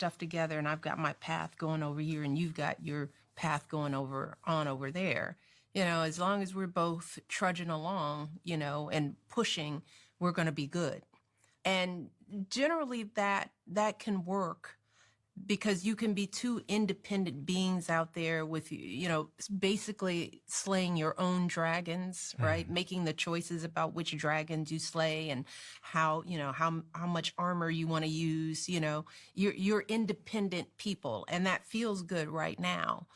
stuff together and I've got my path going over here and you've got your path going over there. As long as we're both trudging along, and pushing, we're going to be good. And generally that can work because you can be two independent beings out there with basically slaying your own dragons, right? Making the choices about which dragons you slay and how much armor you want to use. You're independent people, and that feels good right now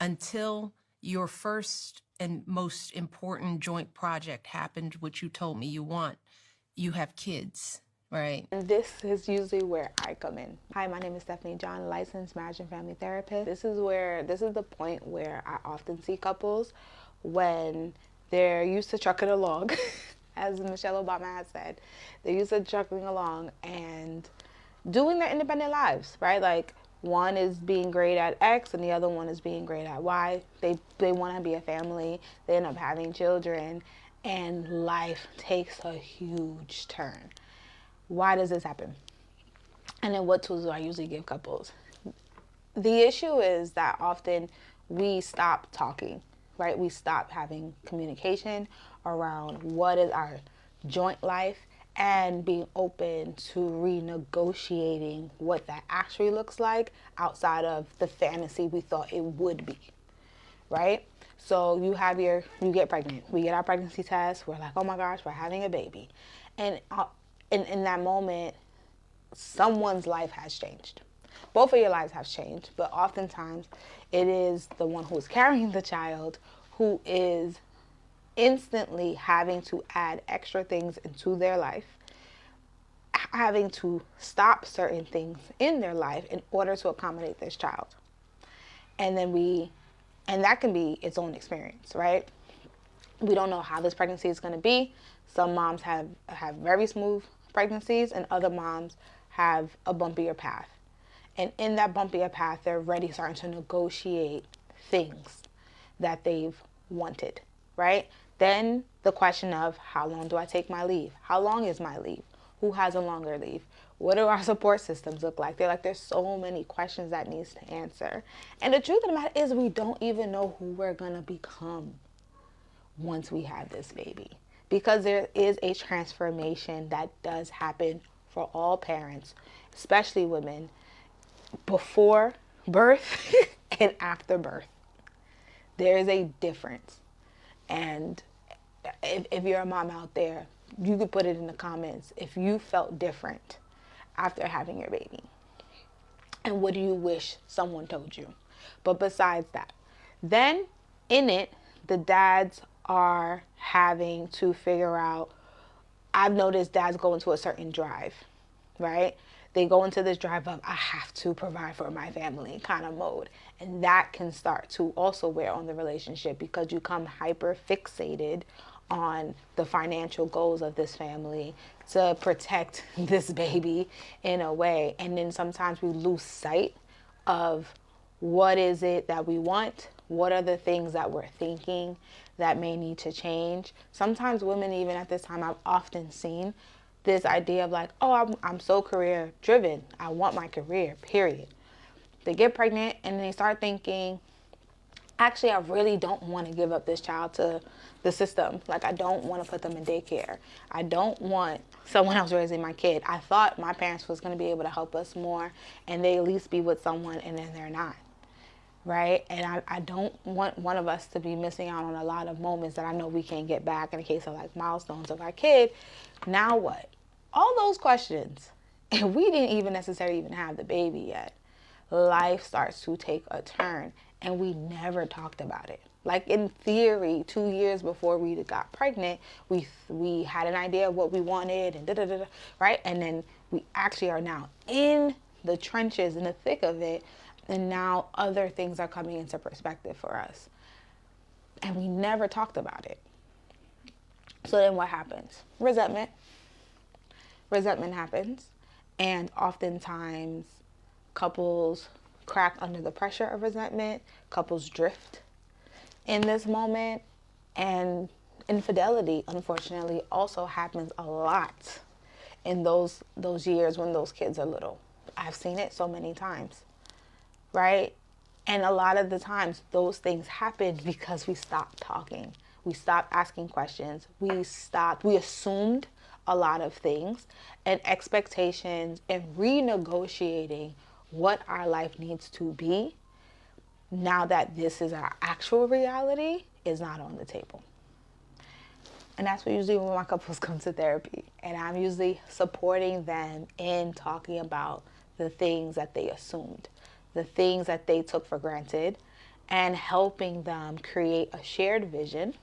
until your first and most important joint project happened, which you told me you have kids, right? And this is usually where I come in. Hi, my name is Stephanie John, licensed marriage and family therapist. This is the point where I often see couples when they're used to trucking along, as Michelle Obama has said. They're used to trucking along and doing their independent lives, right? Like one is being great at X and the other one is being great at Y. They want to be a family. They end up having children, and life takes a huge turn. Why does this happen? And then what tools do I usually give couples? The issue is that often we stop talking, right? We stop having communication around what is our joint life and being open to renegotiating what that actually looks like outside of the fantasy we thought it would be, right? So you get pregnant. We get our pregnancy test. We're like, oh my gosh, we're having a baby. And in that moment, someone's life has changed. Both of your lives have changed, but oftentimes it is the one who is carrying the child who is instantly having to add extra things into their life, having to stop certain things in their life in order to accommodate this child. And then and that can be its own experience, right? We don't know how this pregnancy is going to be. Some moms have very smooth pregnancies, and other moms have a bumpier path. And in that bumpier path, they're already starting to negotiate things that they've wanted, right? Then the question of how long do I take my leave? How long is my leave? Who has a longer leave? What do our support systems look like? There's so many questions that needs to answer. And the truth of the matter is we don't even know who we're going to become once we have this baby, because there is a transformation that does happen for all parents, especially women, before birth and after birth. There is a difference. And if you're a mom out there, you could put it in the comments if you felt different after having your baby. And what do you wish someone told you? But besides that, then in it, the dads are having to figure out. I've noticed dads go into a certain drive, right? They go into this drive of, I have to provide for my family kind of mode. And that can start to also wear on the relationship because you come hyper fixated on the financial goals of this family to protect this baby in a way. And then sometimes we lose sight of what is it that we want? What are the things that we're thinking that may need to change? Sometimes women, even at this time, I've often seen this idea of like, oh, I'm so career driven. I want my career, period. They get pregnant and they start thinking, actually, I really don't want to give up this child to the system. Like, I don't want to put them in daycare. I don't want someone else raising my kid. I thought my parents was going to be able to help us more and they at least be with someone, and then they're not. Right? And I don't want one of us to be missing out on a lot of moments that I know we can't get back in the case of like milestones of our kid. Now what? All those questions. And we didn't even necessarily even have the baby yet. Life starts to take a turn and we never talked about it. Like in theory, 2 years before we got pregnant, we had an idea of what we wanted and right? And then we actually are now in the trenches, in the thick of it, and now other things are coming into perspective for us. And we never talked about it. So then what happens? Resentment. Resentment happens. And oftentimes couples crack under the pressure of resentment. Couples drift in this moment. And infidelity, unfortunately, also happens a lot in those years when those kids are little. I've seen it so many times, right? And a lot of the times those things happen because we stopped talking. We stopped asking questions. We assumed a lot of things and expectations, and renegotiating what our life needs to be now that this is our actual reality is not on the table. And that's what usually when my couples come to therapy. And I'm usually supporting them in talking about the things that they assumed, the things that they took for granted, and helping them create a shared vision,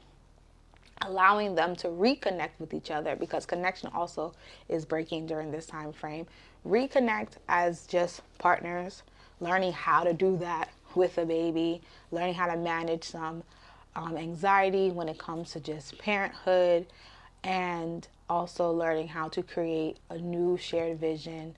allowing them to reconnect with each other, because connection also is breaking during this time frame. Reconnect as just partners, learning how to do that with a baby, learning how to manage some anxiety when it comes to just parenthood, and also learning how to create a new shared vision